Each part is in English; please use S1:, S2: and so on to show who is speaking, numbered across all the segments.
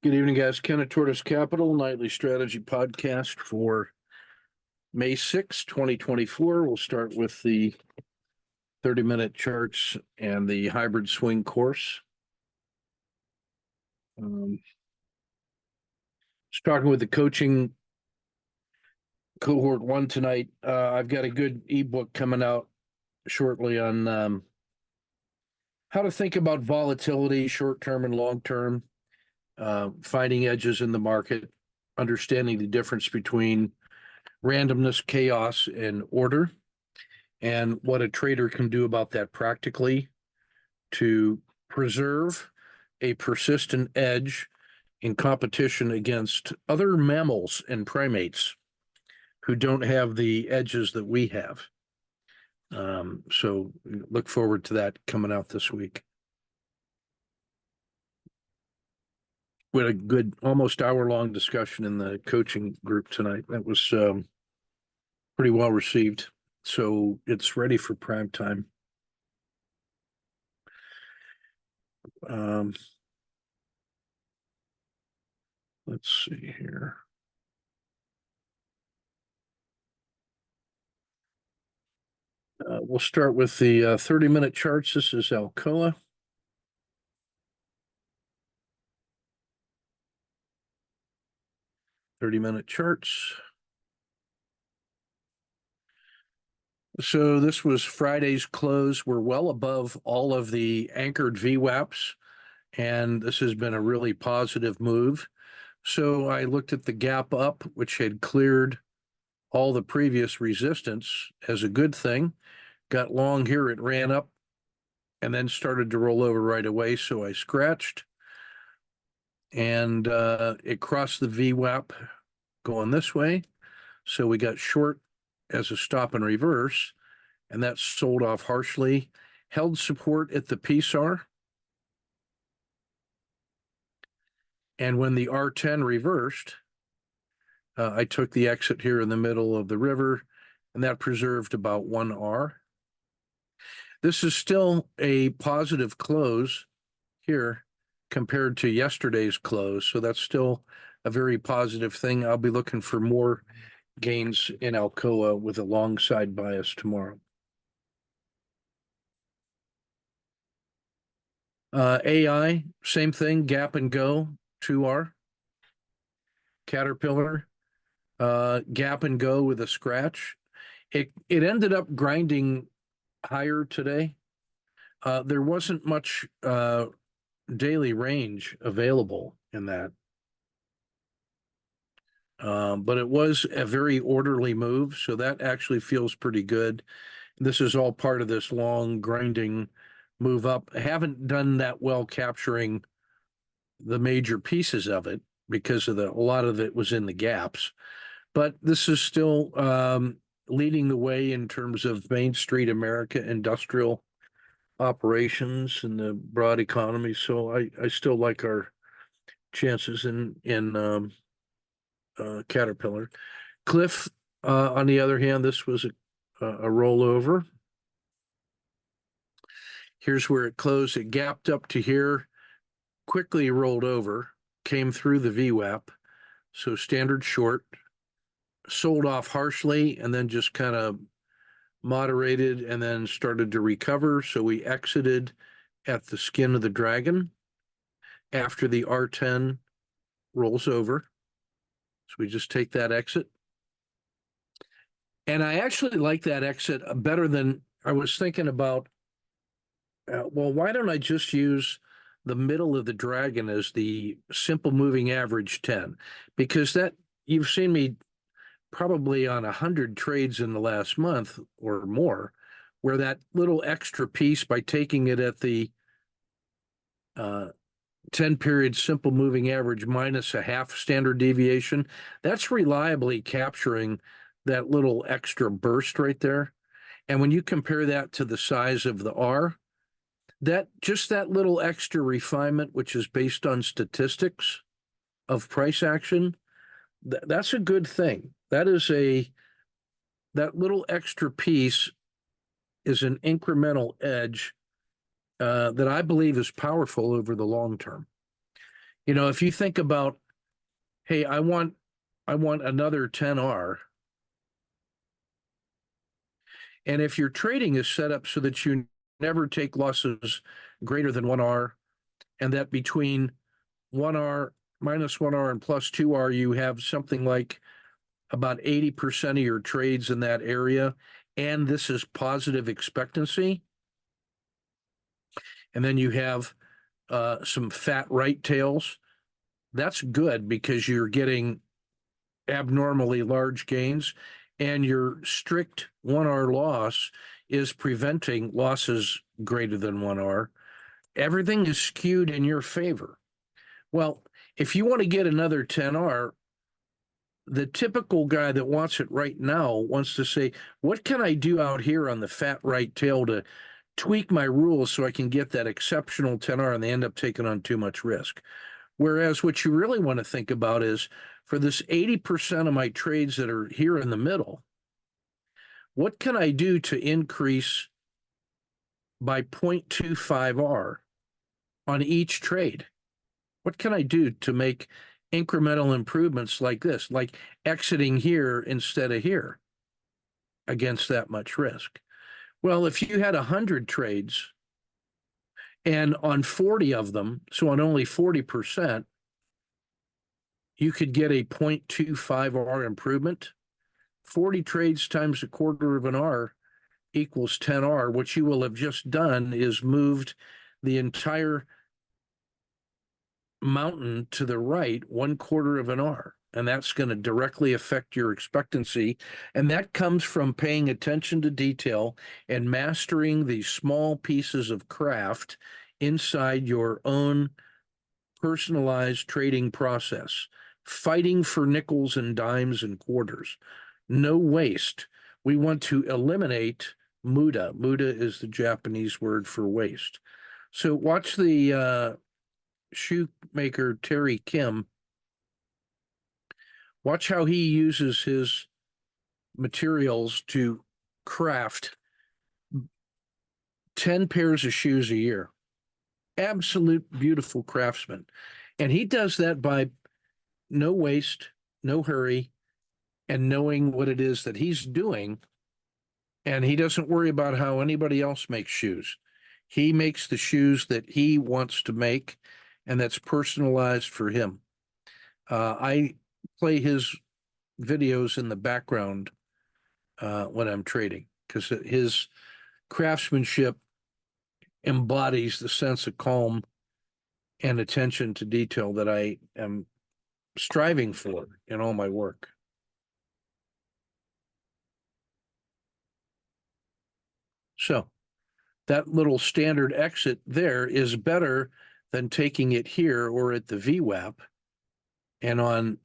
S1: Good evening, guys. Ken at Tortoise Capital, nightly strategy podcast for May 6, 2024. We'll start with the 30-minute charts and the hybrid swing course. Starting with the coaching cohort 1 tonight. I've got a good ebook coming out shortly on how to think about volatility, short-term and long-term, finding edges in the market, understanding the difference between randomness, chaos, and order, and what a trader can do about that practically to preserve a persistent edge in competition against other mammals and primates who don't have the edges that we have. So look forward to that coming out this week. We had a good almost hour-long discussion in the coaching group tonight. That was pretty well received. So it's ready for prime time. Let's see here. We'll start with the 30-minute charts. This is Alcoa. Minute charts. So this was Friday's close. We're well above all of the anchored VWAPs, and this has been a really positive move. So I looked at the gap up, which had cleared all the previous resistance, as a good thing. Got long here, it ran up and then started to roll over right away, so I scratched. And it crossed the VWAP going this way. So we got short as a stop and reverse, and that sold off harshly. Held support at the PSAR. And when the R10 reversed, I took the exit here in the middle of the river, and that preserved about 1R. This is still a positive close here compared to yesterday's close, so that's still a very positive thing. I'll be looking for more gains in Alcoa with a long side bias tomorrow. AI, same thing, gap and go, 2R. Caterpillar, gap and go with a scratch. It ended up grinding higher today. There wasn't much daily range available in that. But it was a very orderly move, so that actually feels pretty good. This is all part of this long grinding move up. I haven't done that well capturing the major pieces of it because of a lot of it was in the gaps. But this is still leading the way in terms of Main Street America industrial operations and the broad economy. So I still like our chances in Caterpillar. Cliff, on the other hand, this was a rollover. Here's where it closed. It gapped up to here, quickly rolled over, came through the VWAP. So standard short, sold off harshly, and then just kind of moderated and then started to recover. So we exited at the skin of the dragon after the R10 rolls over. So we just take that exit. And I actually like that exit better than I was thinking about. Well, why don't I just use the middle of the dragon as the simple moving average 10? Because that, you've seen me probably on 100 trades in the last month or more, where that little extra piece, by taking it at the 10-period simple moving average minus a half standard deviation, that's reliably capturing that little extra burst right there. And when you compare that to the size of the R, that just that little extra refinement, which is based on statistics of price action, that's a good thing. That little extra piece is an incremental edge that I believe is powerful over the long term. If you think about, hey, I want another 10R. And if your trading is set up so that you never take losses greater than 1R, and that between 1R, minus 1R, and plus 2R, you have something like about 80% of your trades in that area, and this is positive expectancy. And then you have some fat right tails. That's good because you're getting abnormally large gains, and your strict 1R loss is preventing losses greater than 1R. Everything is skewed in your favor. Well, if you want to get another 10R, the typical guy that wants it right now wants to say, what can I do out here on the fat right tail to tweak my rules so I can get that exceptional 10R, and they end up taking on too much risk. Whereas what you really want to think about is, for this 80% of my trades that are here in the middle, what can I do to increase by 0.25R on each trade? What can I do to make incremental improvements like this, like exiting here instead of here against that much risk? Well, if you had 100 trades and on 40 of them, so on only 40%, you could get a 0.25R improvement. 40 trades times a quarter of an R equals 10R. What you will have just done is moved the entire mountain to the right 1/4 of an R. And that's going to directly affect your expectancy. And that comes from paying attention to detail and mastering these small pieces of craft inside your own personalized trading process, fighting for nickels and dimes and quarters. No waste. We want to eliminate muda. Muda is the Japanese word for waste. So watch the shoemaker Terry Kim. Watch how he uses his materials to craft 10 pairs of shoes a year. Absolute beautiful craftsman. And he does that by no waste, no hurry, and knowing what it is that he's doing. And he doesn't worry about how anybody else makes shoes. He makes the shoes that he wants to make, and that's personalized for him. I play his videos in the background when I'm trading, because his craftsmanship embodies the sense of calm and attention to detail that I am striving for in all my work. So that little standard exit there is better than taking it here or at the VWAP. And on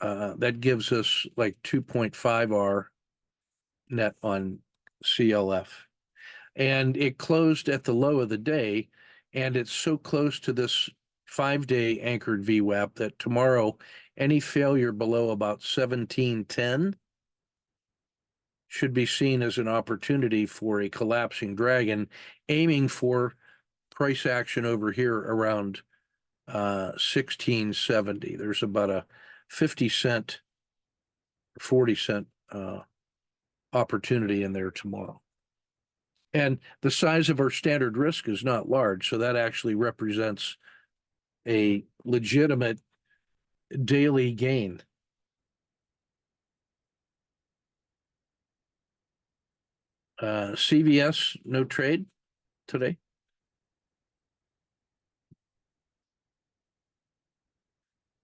S1: that gives us like 2.5R net on CLF. And it closed at the low of the day, and it's so close to this 5-day anchored VWAP that tomorrow any failure below about 1710 should be seen as an opportunity for a collapsing dragon, aiming for price action over here around 1670. There's about a 50-cent, 40-cent opportunity in there tomorrow. And the size of our standard risk is not large, so that actually represents a legitimate daily gain. CVS, no trade today.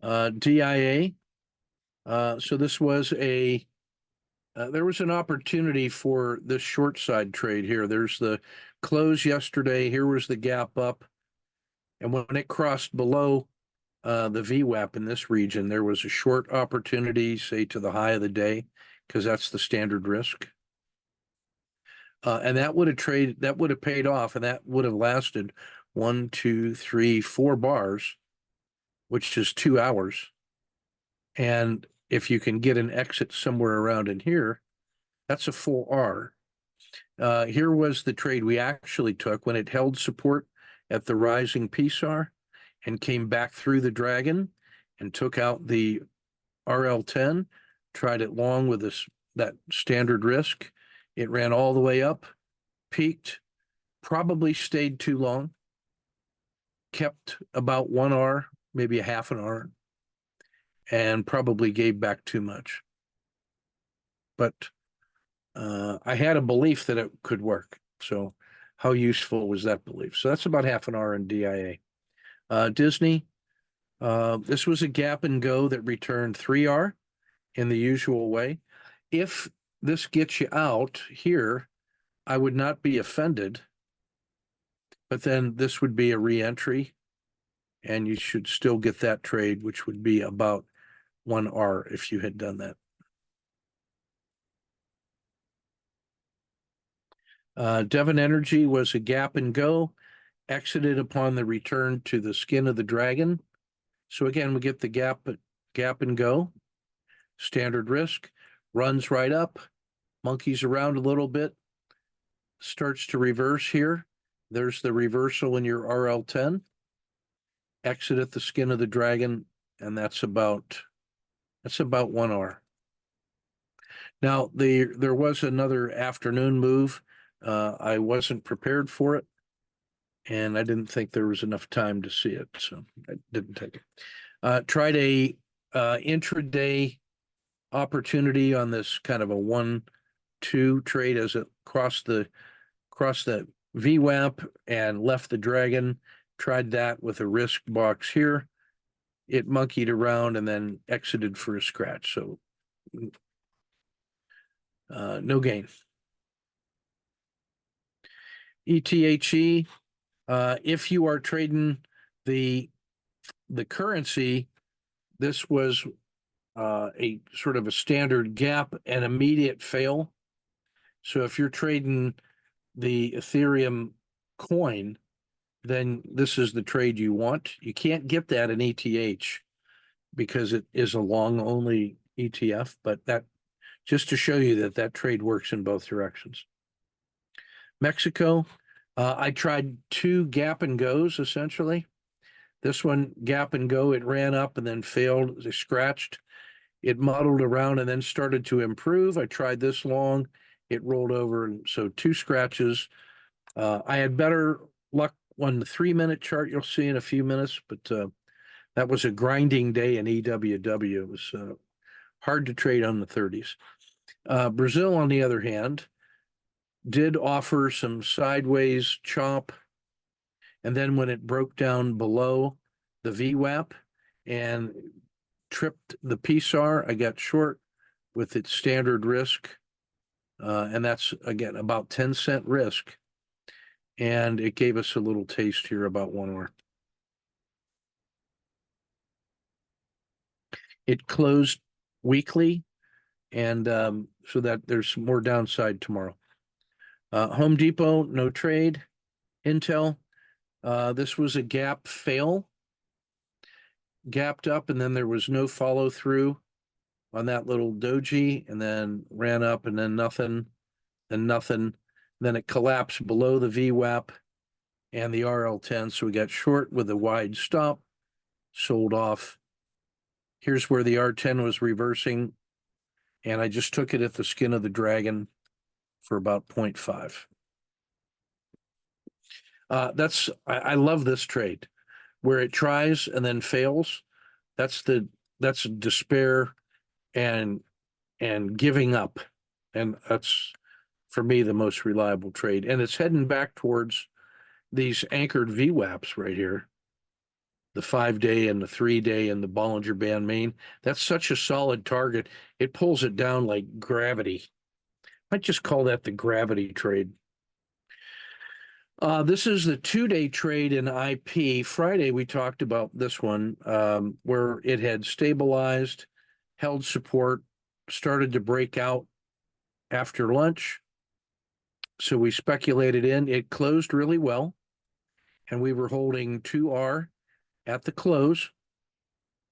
S1: DIA. So this was there was an opportunity for this short side trade here. There's the close yesterday. Here was the gap up. And when it crossed below the VWAP in this region, there was a short opportunity, say to the high of the day, because that's the standard risk. And that would have paid off, and that would have lasted 1, 2, 3, 4 bars, which is 2 hours. And if you can get an exit somewhere around in here, that's a full R. Here was the trade we actually took when it held support at the rising PSAR. and came back through the dragon and took out the RL10, tried it long with that standard risk. It ran all the way up, peaked, probably stayed too long, kept about 1 R, maybe a half an R, and probably gave back too much. But I had a belief that it could work. So how useful was that belief? So that's about half an R in DIA. Disney, this was a gap and go that returned 3R in the usual way. If this gets you out here, I would not be offended, but then this would be a re-entry and you should still get that trade, which would be about 1R if you had done that. Devon Energy was a gap and go, exited upon the return to the skin of the dragon. So again, we get the gap and go, standard risk, runs right up, monkeys around a little bit, starts to reverse here. There's the reversal in your RL10, exit at the skin of the dragon, and that's about 1R. Now, there was another afternoon move. I wasn't prepared for it, and I didn't think there was enough time to see it, so I didn't take it. Tried a intraday opportunity on this kind of a 1-2 trade as it crossed the VWAP and left the dragon. Tried that with a risk box here. It monkeyed around and then exited for a scratch. So no gain. ETHE, if you are trading the currency, this was a sort of a standard gap and immediate fail. So if you're trading the Ethereum coin, then this is the trade you want. You can't get that in ETH because it is a long only ETF, but that just to show you that trade works in both directions. Mexico, I tried 2 gap and goes essentially. This one gap and go, it ran up and then failed, it scratched. It modeled around and then started to improve. I tried this long, it rolled over, and so 2 scratches. I had better luck on the 3-minute chart you'll see in a few minutes, but that was a grinding day in EWW. It was hard to trade on the 30s. Brazil, on the other hand, did offer some sideways chop, and then when it broke down below the VWAP and tripped the PSAR, I got short with its standard risk, and that's, again, about 10-cent risk, and it gave us a little taste here about 1R. It closed weekly, and so that there's more downside tomorrow. Home Depot, no trade. Intel, this was a gap fail. Gapped up, and then there was no follow through on that little doji, and then ran up, and then nothing, and nothing. Then it collapsed below the VWAP and the RL10, so we got short with a wide stop, sold off. Here's where the R10 was reversing, and I just took it at the skin of the dragon for about 0.5. I love this trade where it tries and then fails. That's despair and giving up, and that's for me the most reliable trade. And it's heading back towards these anchored VWAPs right here, the 5-day and the 3-day and the Bollinger Band mean. That's such a solid target. It pulls it down like gravity. Might just call that the gravity trade. This is the 2-day trade in IP. Friday, we talked about this one, where it had stabilized, held support, started to break out after lunch. So we speculated in. It closed really well, and we were holding 2R at the close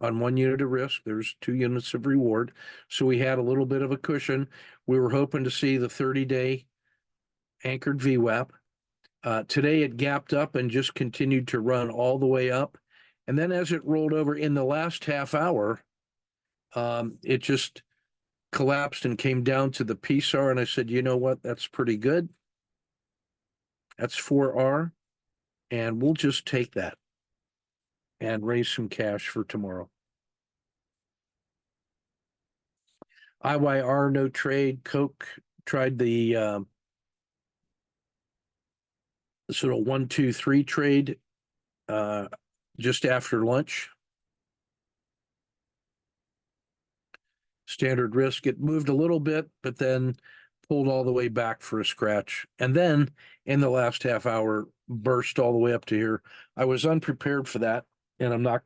S1: on 1 unit of risk. There's 2 units of reward. So we had a little bit of a cushion. We were hoping to see the 30-day anchored VWAP. Today it gapped up and just continued to run all the way up And then as it rolled over in the last half hour, it just collapsed and came down to the PSAR. And I said, you know what? That's pretty good. That's 4R. And we'll just take that and raise some cash for tomorrow. IYR, no trade. Coke tried the sort of 1, 2, 3 trade just after lunch. Standard risk, it moved a little bit, but then pulled all the way back for a scratch. And then in the last half hour, burst all the way up to here. I was unprepared for that, and I'm not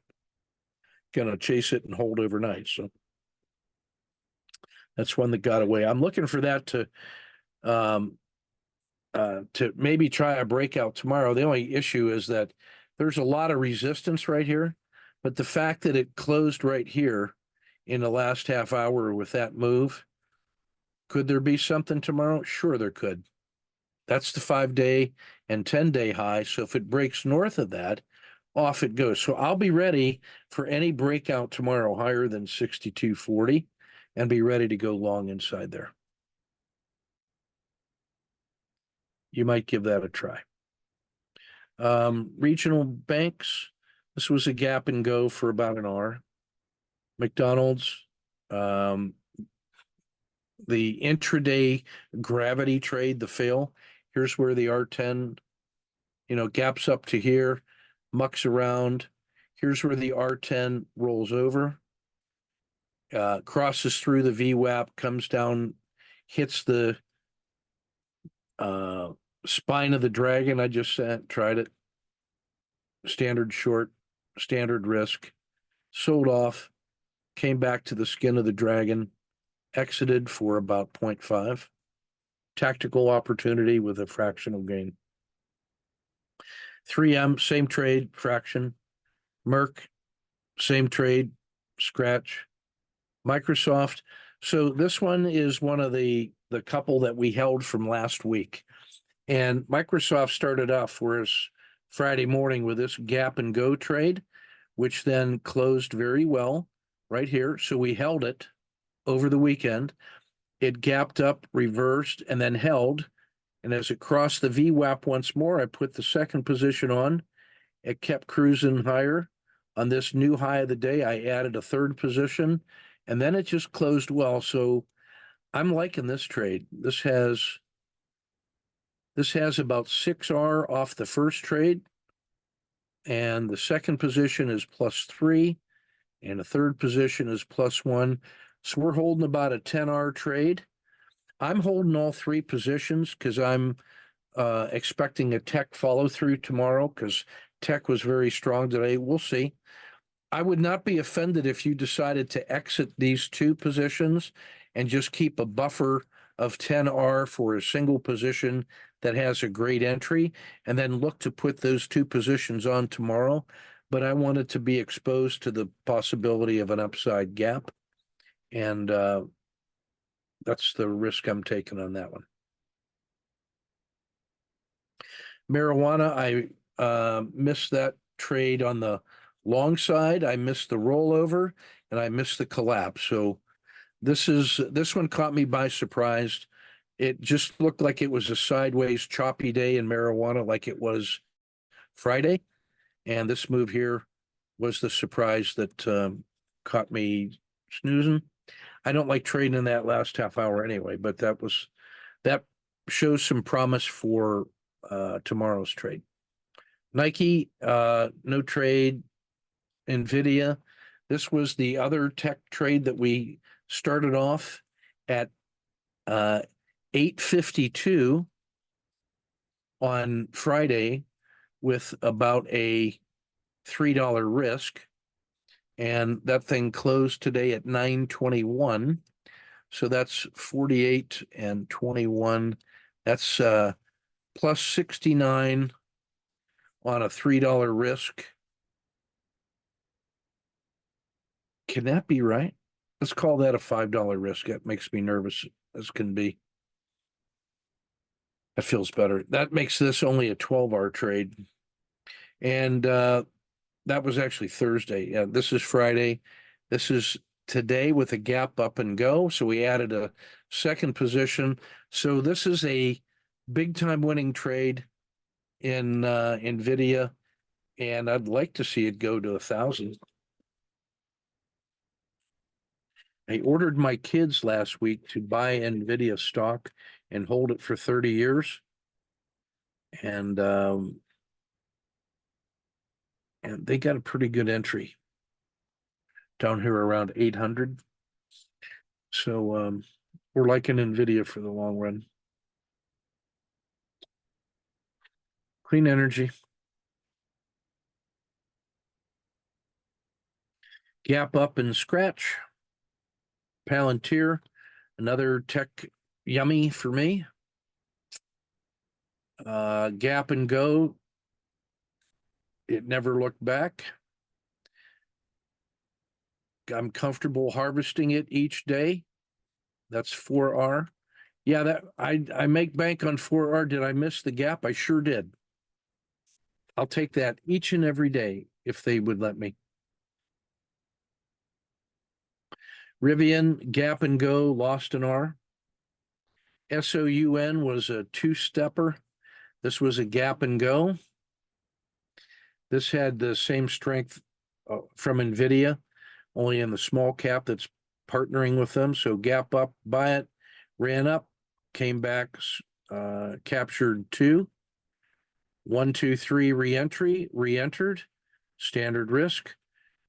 S1: going to chase it and hold overnight. So that's one that got away. I'm looking for that to maybe try a breakout tomorrow. The only issue is that there's a lot of resistance right here, but the fact that it closed right here in the last half hour with that move, could there be something tomorrow? Sure, there could. That's the 5-day and 10-day high. So if it breaks north of that, off it goes. So I'll be ready for any breakout tomorrow higher than 62.40 and be ready to go long inside there. You might give that a try. Regional banks. This was a gap and go for about an hour. McDonald's, the intraday gravity trade, the fail. Here's where the R10, gaps up to here, mucks around. Here's where the R10 rolls over, crosses through the VWAP, comes down, hits the spine of the dragon. I just tried it. Standard short, standard risk, sold off, came back to the skin of the dragon, exited for about 0.5. Tactical opportunity with a fractional gain. 3M, same trade, fraction. Merck, same trade, scratch. Microsoft. So this one is one of the couple that we held from last week. And Microsoft started off, whereas Friday morning with this gap and go trade, which then closed very well right here. So we held it over the weekend. It gapped up, reversed, and then held. And as it crossed the VWAP once more, I put the second position on. It kept cruising higher. On this new high of the day, I added a third position, and then it just closed well. So I'm liking this trade. This has about 6R off the first trade, and the second position is +3, and the third position is +1. So we're holding about a 10R trade. I'm holding all three positions because I'm expecting a tech follow through tomorrow because tech was very strong today. We'll see. I would not be offended if you decided to exit these two positions and just keep a buffer of 10R for a single position that has a great entry and then look to put those two positions on tomorrow. But I wanted to be exposed to the possibility of an upside gap. And that's the risk I'm taking on that one. Marijuana, I missed that trade on the long side. I missed the rollover and I missed the collapse. So this one caught me by surprise. It just looked like it was a sideways choppy day in marijuana like it was Friday. And this move here was the surprise that caught me snoozing. I don't like trading in that last half hour anyway, but that shows some promise for tomorrow's trade. Nike, no trade. Nvidia, this was the other tech trade that we started off at 852 on Friday with about a $3 risk. And that thing closed today at 921. So that's 48 and 21. That's plus 69 on a $3 risk. Can that be right? Let's call that a $5 risk. That makes me nervous as can be. That feels better. That makes this only a 12R trade. And that was actually Thursday. Yeah, this is Friday. This is today with a gap up and go. So we added a second position. So this is a big time winning trade in Nvidia, and I'd like to see it go to 1,000. I ordered my kids last week to buy Nvidia stock and hold it for 30 years. And and they got a pretty good entry down here around 800. So we're liking Nvidia for the long run. Clean energy, gap up and scratch. Palantir, another tech yummy for me. Gap and go. It never looked back. I'm comfortable harvesting it each day. That's 4R. Yeah, that I make bank on 4R. Did I miss the gap? I sure did. I'll take that each and every day if they would let me. Rivian, gap and go, lost an R. SOUN was a two-stepper. This was a gap and go. This had the same strength from Nvidia, only in the small cap that's partnering with them. So gap up, buy it, ran up, came back, captured two. 1, 2, 3 re-entry, re-entered, standard risk,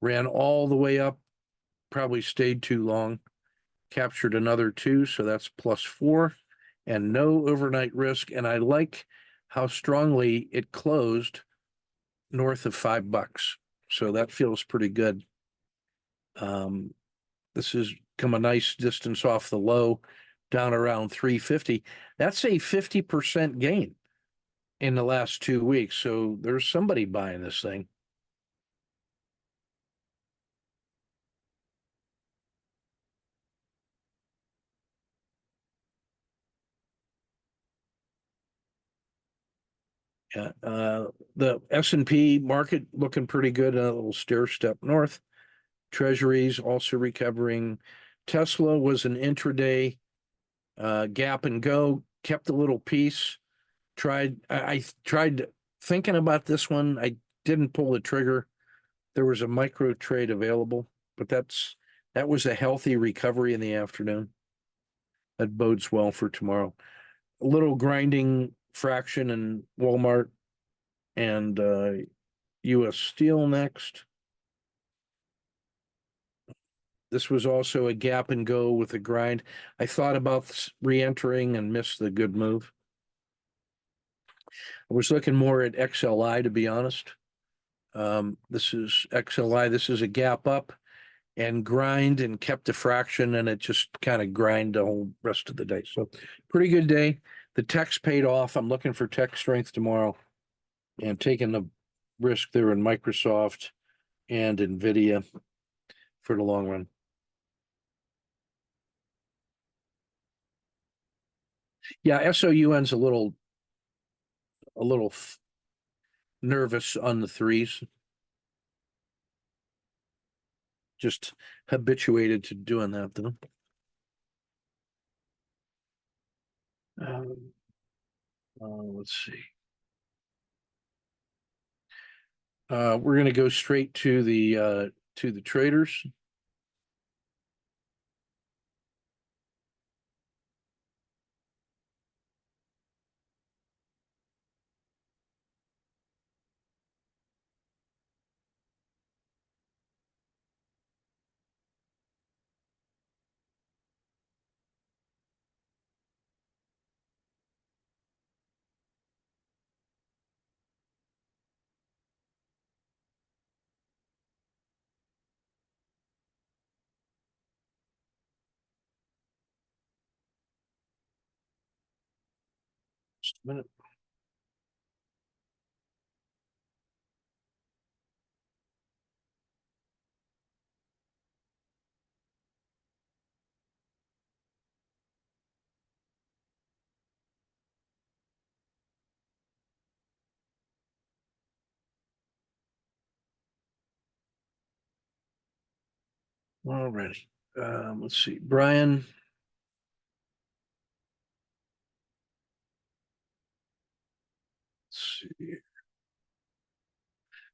S1: ran all the way up, probably stayed too long, captured another two, so that's +4, and no overnight risk. And I like how strongly it closed north of $5. So that feels pretty good. This has come a nice distance off the low, down around 350. That's a 50% gain in the last 2 weeks. So there's somebody buying this thing. Yeah, the S&P market looking pretty good, a little stair step north. Treasuries also recovering. Tesla was an intraday gap and go, kept a little piece. I tried thinking about this one. I didn't pull the trigger. There was a micro trade available, but that was a healthy recovery in the afternoon. That bodes well for tomorrow. A little grinding fraction in Walmart and U.S. Steel next. This was also a gap and go with a grind. I thought about re-entering and missed the good move. I was looking more at XLI, to be honest. This is XLI. This is a gap up and grind and kept a fraction, and it just kind of grind the whole rest of the day. So pretty good day. The tech's paid off. I'm looking for tech strength tomorrow and taking the risk there in Microsoft and Nvidia for the long run. Yeah, SOUN's a little nervous on the threes. Just habituated to doing that though. Um, let's see. We're going to go straight to the traders. Just a minute. Alrighty. Let's see, Brian. Let's see.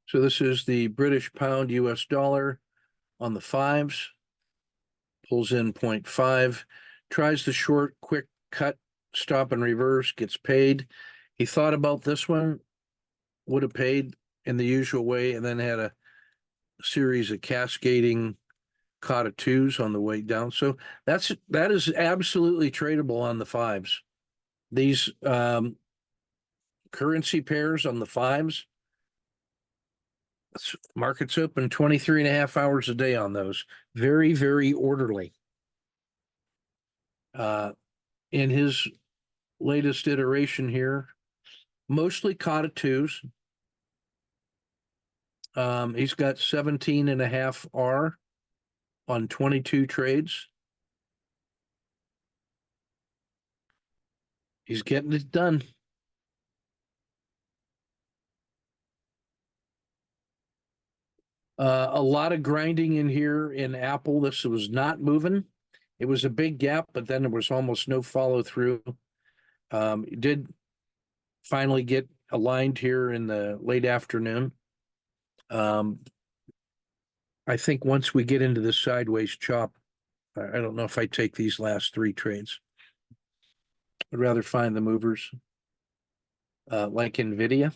S1: So this is the British pound US dollar on the fives, pulls in 0.5, tries the short, quick cut, stop and reverse, gets paid. He thought about this one, would have paid in the usual way, and then had a series of cascading kata twos on the way down. So that is absolutely tradable on the fives. These currency pairs on the fives, markets open 23 and a half hours a day on those. Very, very orderly. In his latest iteration here, mostly kata twos. He's got 17 and a half R on 22 trades. He's getting it done. A lot of grinding in here in Apple. This was not moving. It was a big gap, but then there was almost no follow through. It did finally get aligned here in the late afternoon. Um, I think once we get into the sideways chop, I don't know if I take these last three trades. I'd rather find the movers, like Nvidia.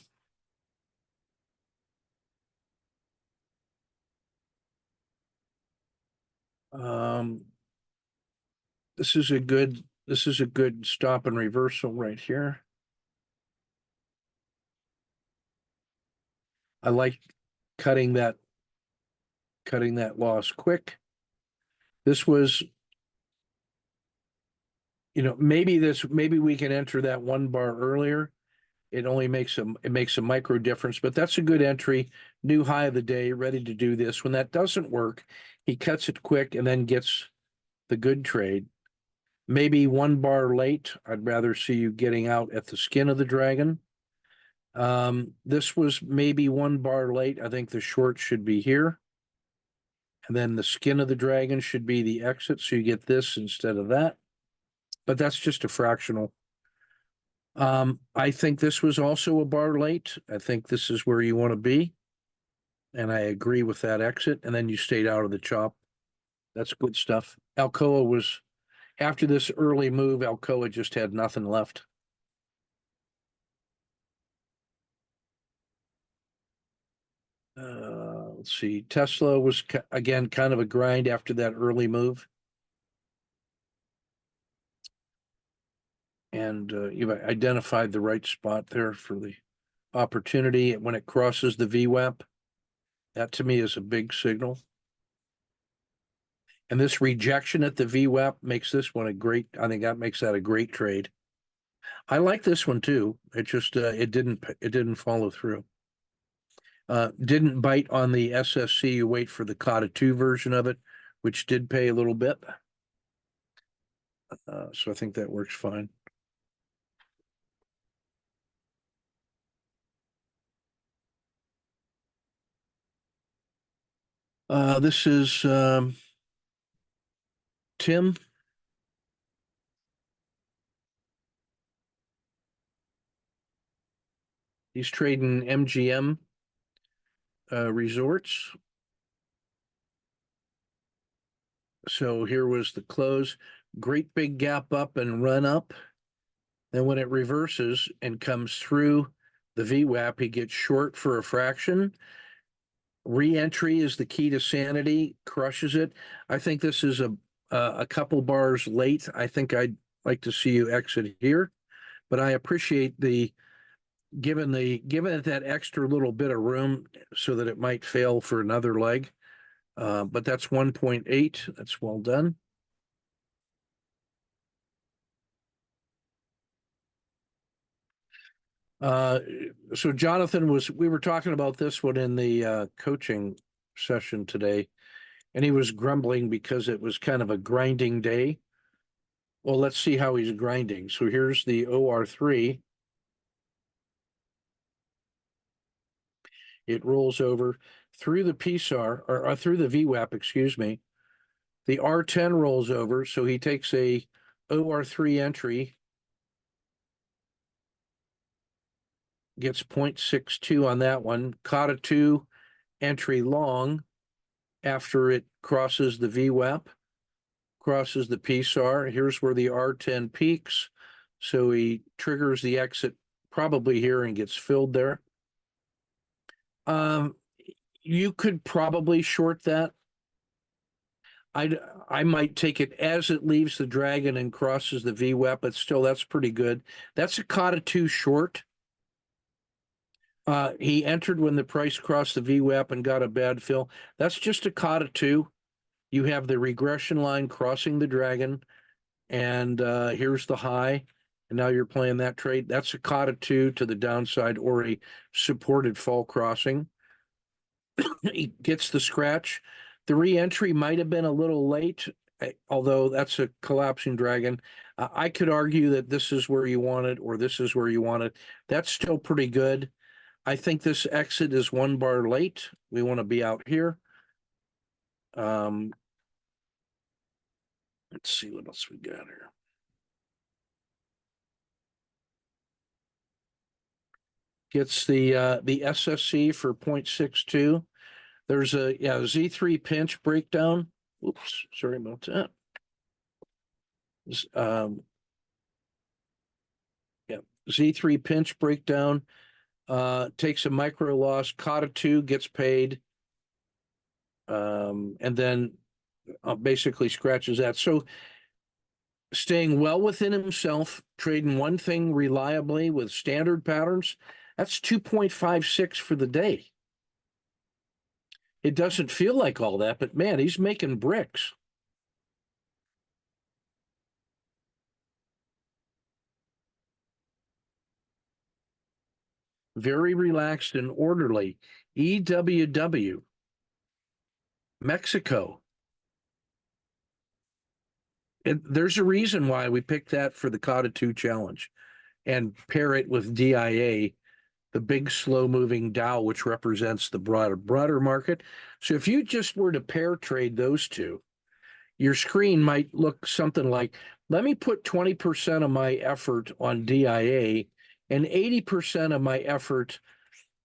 S1: Um, this is a good stop and reversal right here. I like cutting that loss quick. This was, maybe we can enter that one bar earlier. It makes a micro difference, but that's a good entry. New high of the day, ready to do this. When that doesn't work, he cuts it quick and then gets the good trade. Maybe one bar late. I'd rather see you getting out at the skin of the dragon. This was maybe one bar late. I think the short should be here. And then the skin of the dragon should be the exit. So you get this instead of that. But that's just a fractional. I think this was also a bar late. I think this is where you want to be. And I agree with that exit. And then you stayed out of the chop. That's good stuff. Alcoa was, after this early move, Alcoa just had nothing left. Let's see. Tesla was again kind of a grind after that early move. And you've identified the right spot there for the opportunity when it crosses the VWAP. That to me is a big signal. And this rejection at the VWAP makes this one I think that makes that a great trade. I like this one too. It just it didn't follow through. Didn't bite on the SSC. You wait for the Kata 2 version of it, which did pay a little bit. So I think that works fine. This is Tim. He's trading MGM resorts. So here was the close. Great big gap up and run up. Then when it reverses and comes through the VWAP, he gets short for a fraction. Re-entry is the key to sanity, crushes it. I think this is a couple bars late. I think I'd like to see you exit here, but I appreciate given it that extra little bit of room so that it might fail for another leg. But that's 1.8. That's well done. So Jonathan we were talking about this one in the coaching session today, and he was grumbling because it was kind of a grinding day. Well, let's see how he's grinding. So here's the OR3. It rolls over through the PSAR or through the VWAP, excuse me. The R10 rolls over, so he takes a OR3 entry, gets 0.62 on that one. Kata 2 entry long after it crosses the VWAP, crosses the PSAR. Here's where the R10 peaks. So he triggers the exit probably here and gets filled there. You could probably short that. I might take it as it leaves the dragon and crosses the VWAP, but still that's pretty good. That's a Kata 2 short. He entered when the price crossed the VWAP and got a bad fill. That's just a Kata 2. You have the regression line crossing the dragon, and here's the high. And now you're playing that trade. That's a Kata 2 to the downside or a supported fall crossing. He gets the scratch. The re-entry might have been a little late, although that's a collapsing dragon. I could argue that this is where you want it or this is where you want it. That's still pretty good. I think this exit is 1 bar late. We want to be out here. Let's see what else we got here. Gets the SSC for 0.62. There's a Z3 pinch breakdown. Oops, sorry about that. Z3 pinch breakdown. Takes a micro loss. Kata 2 gets paid. And then basically scratches that. So staying well within himself, trading one thing reliably with standard patterns, that's 2.56 for the day. It doesn't feel like all that, but man, he's making bricks. Very relaxed and orderly. EWW, Mexico. There's a reason why we picked that for the Kata 2 challenge and pair it with DIA, the big slow moving Dow, which represents the broader market. So if you just were to pair trade those two, your screen might look something like, let me put 20% of my effort on DIA and 80% of my effort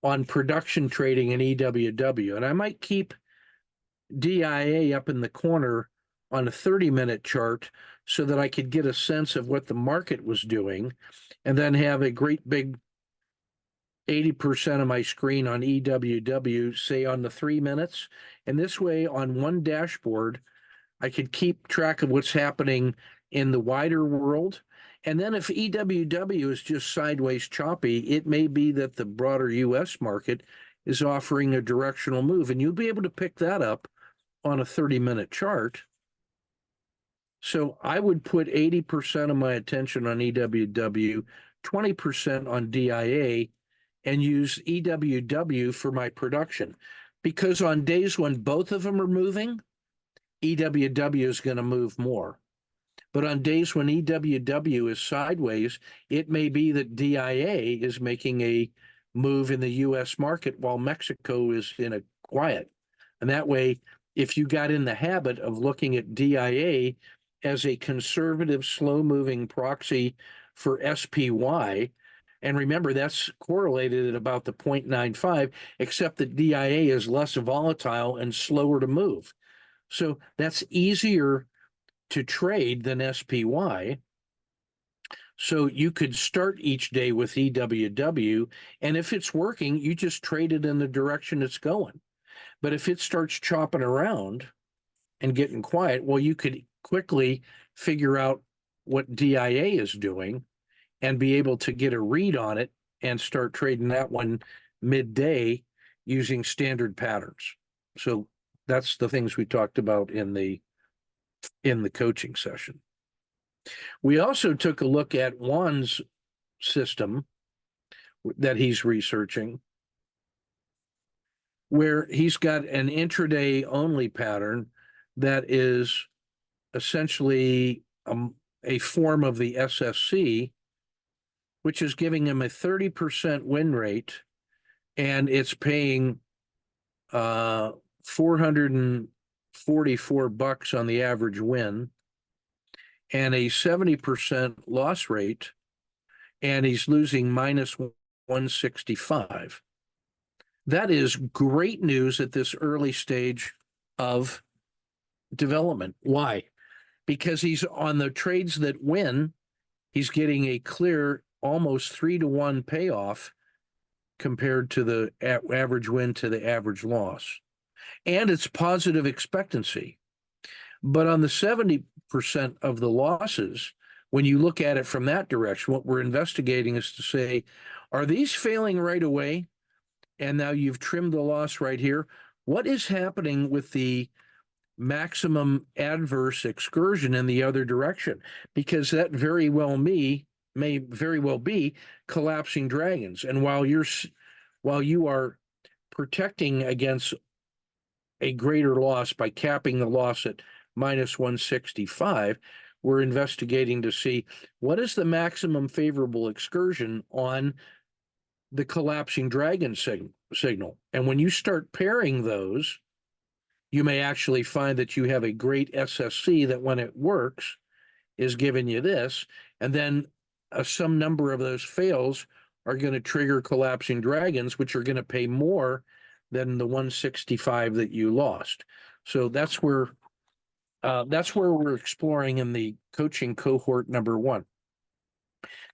S1: on production trading in EWW. And I might keep DIA up in the corner on a 30-minute chart so that I could get a sense of what the market was doing, and then have a great big 80% of my screen on EWW, say on the 3 minutes. And this way, on one dashboard, I could keep track of what's happening in the wider world. And then if EWW is just sideways choppy, it may be that the broader US market is offering a directional move, and you'll be able to pick that up on a 30-minute chart. So I would put 80% of my attention on EWW, 20% on DIA, and use EWW for my production. Because on days when both of them are moving, EWW is going to move more. But on days when EWW is sideways, it may be that DIA is making a move in the US market while Mexico is in a quiet. And that way, if you got in the habit of looking at DIA as a conservative, slow-moving proxy for SPY, and remember, that's correlated at about the 0.95, except that DIA is less volatile and slower to move. So that's easier to trade than SPY. So you could start each day with EWW, and if it's working, you just trade it in the direction it's going. But if it starts chopping around and getting quiet, well, you could quickly figure out what DIA is doing and be able to get a read on it and start trading that one midday using standard patterns. So that's the things we talked about in the coaching session. We also took a look at Juan's system that he's researching, where he's got an intraday only pattern that is essentially a form of the SSC, which is giving him a 30% win rate, and it's paying 440 $44 on the average win and a 70% loss rate, and he's losing minus 165. That is great news at this early stage of development. Why? Because he's on the trades that win, he's getting a clear almost 3-to-1 payoff compared to the average win to the average loss. And it's positive expectancy. But on the 70% of the losses, when you look at it from that direction, what we're investigating is to say, are these failing right away? And now you've trimmed the loss right here. What is happening with the maximum adverse excursion in the other direction? Because that may very well be collapsing dragons. And while you are protecting against a greater loss by capping the loss at minus 165, we're investigating to see what is the maximum favorable excursion on the collapsing dragon signal. And when you start pairing those, you may actually find that you have a great SSC that when it works is giving you this, and then some number of those fails are going to trigger collapsing dragons, which are going to pay more than the 165 that you lost. So that's where we're exploring in the coaching cohort number 1.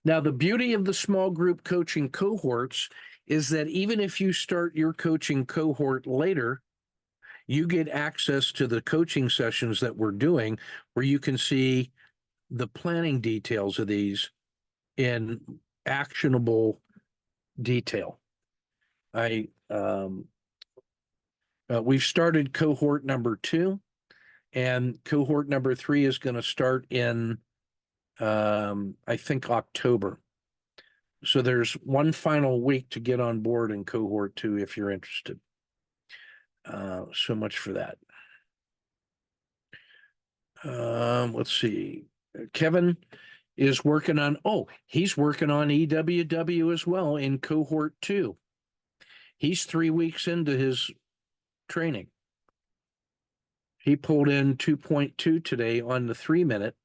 S1: Now, the beauty of the small group coaching cohorts is that even if you start your coaching cohort later, you get access to the coaching sessions that we're doing where you can see the planning details of these in actionable detail. We've started cohort number 2, and cohort number 3 is going to start in, I think, October. So there's one final week to get on board in cohort 2 if you're interested. So much for that. Let's see. Kevin is working on, he's working on EWW as well in cohort 2. He's 3 weeks into his training. He pulled in 2.2 today on the 3-minute.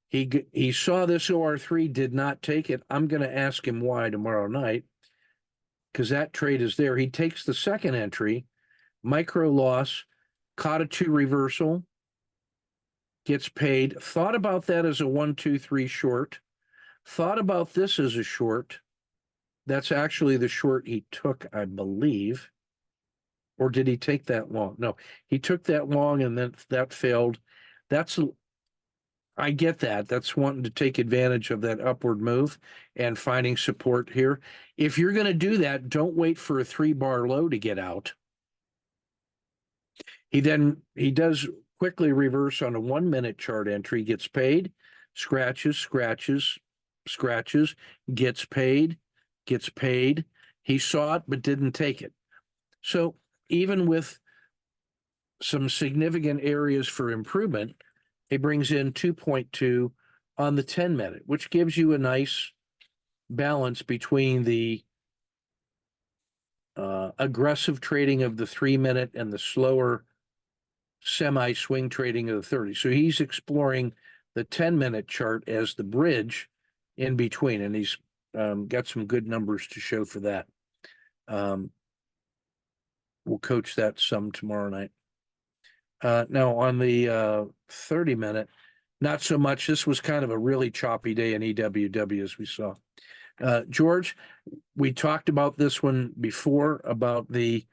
S1: He saw this OR3, did not take it. I'm going to ask him why tomorrow night, because that trade is there. He takes the second entry, micro loss, caught a 2 reversal, gets paid, thought about that as a 1, 2, 3 short, thought about this as a short. That's actually the short he took, I believe. Or did he take that long? No, he took that long and then that failed. I get that. That's wanting to take advantage of that upward move and finding support here. If you're going to do that, don't wait for a 3-bar low to get out. He does quickly reverse on a 1-minute chart entry, gets paid, scratches, gets paid. He saw it, but didn't take it. So even with some significant areas for improvement, it brings in 2.2 on the 10-minute, which gives you a nice balance between the aggressive trading of the 3-minute and the slower semi-swing trading of the 30. So he's exploring the 10-minute chart as the bridge in between, and he's got some good numbers to show for that. We'll coach that some tomorrow night. Now on the 30-minute, not so much. This was kind of a really choppy day in EWW, as we saw. George, we talked about this one before, about the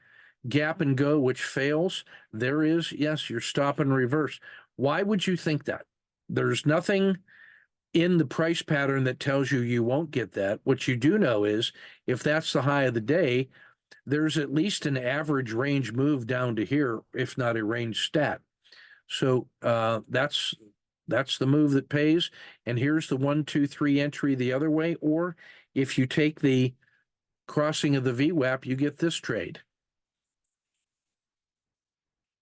S1: gap and go, which fails. There is, yes, your stop and reverse. Why would you think that? There's nothing in the price pattern that tells you won't get that. What you do know is if that's the high of the day, there's at least an average range move down to here, if not a range stat. So that's the move that pays. And here's the 1, 2, 3 entry the other way. Or if you take the crossing of the VWAP, you get this trade.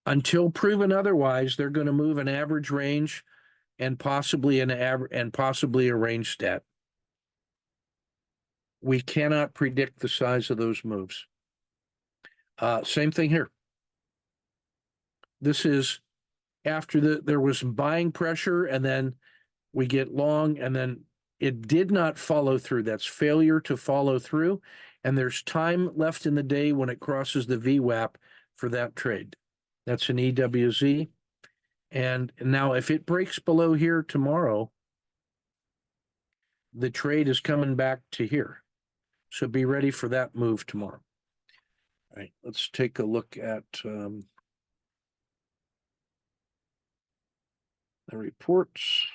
S1: Until proven otherwise, they're going to move an average range and possibly a range stat. We cannot predict the size of those moves. Same thing here. This is after there was some buying pressure, and then we get long, and then it did not follow through. That's failure to follow through. And there's time left in the day when it crosses the VWAP for that trade. That's an EWZ. And now if it breaks below here tomorrow, the trade is coming back to here. So be ready for that move tomorrow. All right, let's take a look at the reports.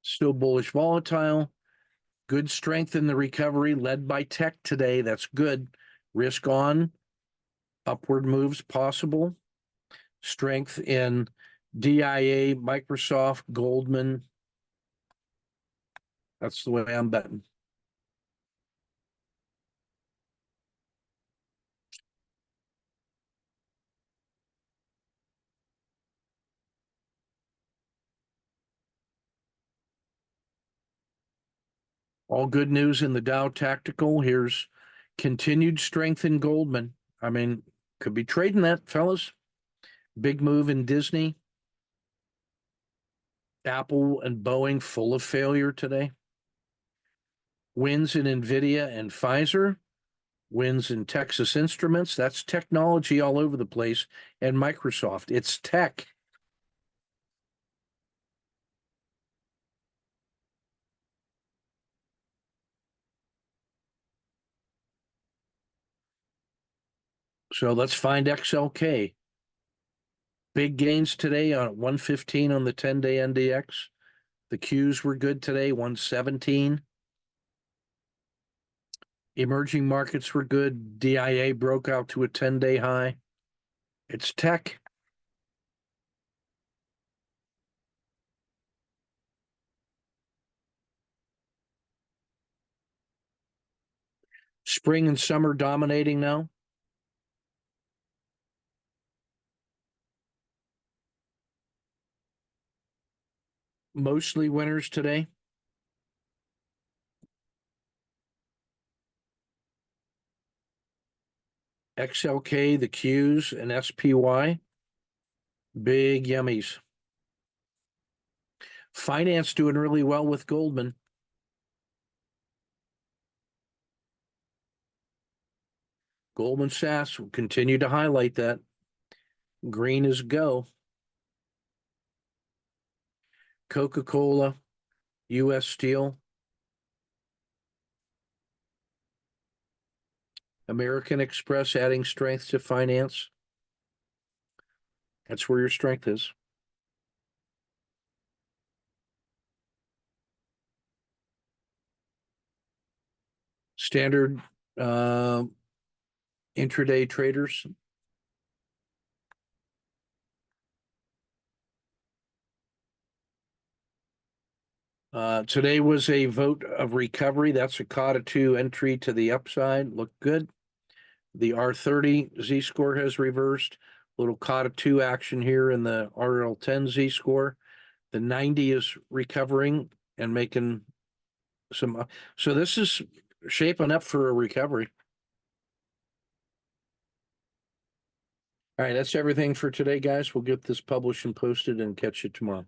S1: Still bullish volatile. Good strength in the recovery led by tech today. That's good. Risk on. Upward moves possible. Strength in DIA, Microsoft, Goldman. That's the way I'm betting. All good news in the Dow Tactical. Here's continued strength in Goldman. I mean, could be trading that, fellas. Big move in Disney. Apple and Boeing full of failure today. Wins in Nvidia and Pfizer. Wins in Texas Instruments. That's technology all over the place. And Microsoft. It's tech. So let's find XLK. Big gains today on 115 on the 10-day NDX. The Qs were good today, 117. Emerging markets were good. DIA broke out to a 10-day high. It's tech. Spring and summer dominating now. Mostly winners today. XLK, the Qs, and SPY. Big yummies. Finance doing really well with Goldman. Goldman Sachs will continue to highlight that. Green is go. Coca-Cola, U.S. Steel, American Express adding strength to finance. That's where your strength is. Standard intraday traders. Today was a vote of recovery. That's a COTA 2 entry to the upside. Looked good. The R30 Z-score has reversed. Little COTA 2 action here in the RL10 Z-score. The 90 is recovering and making some. So this is shaping up for a recovery. All right, that's everything for today, guys. We'll get this published and posted and catch you tomorrow.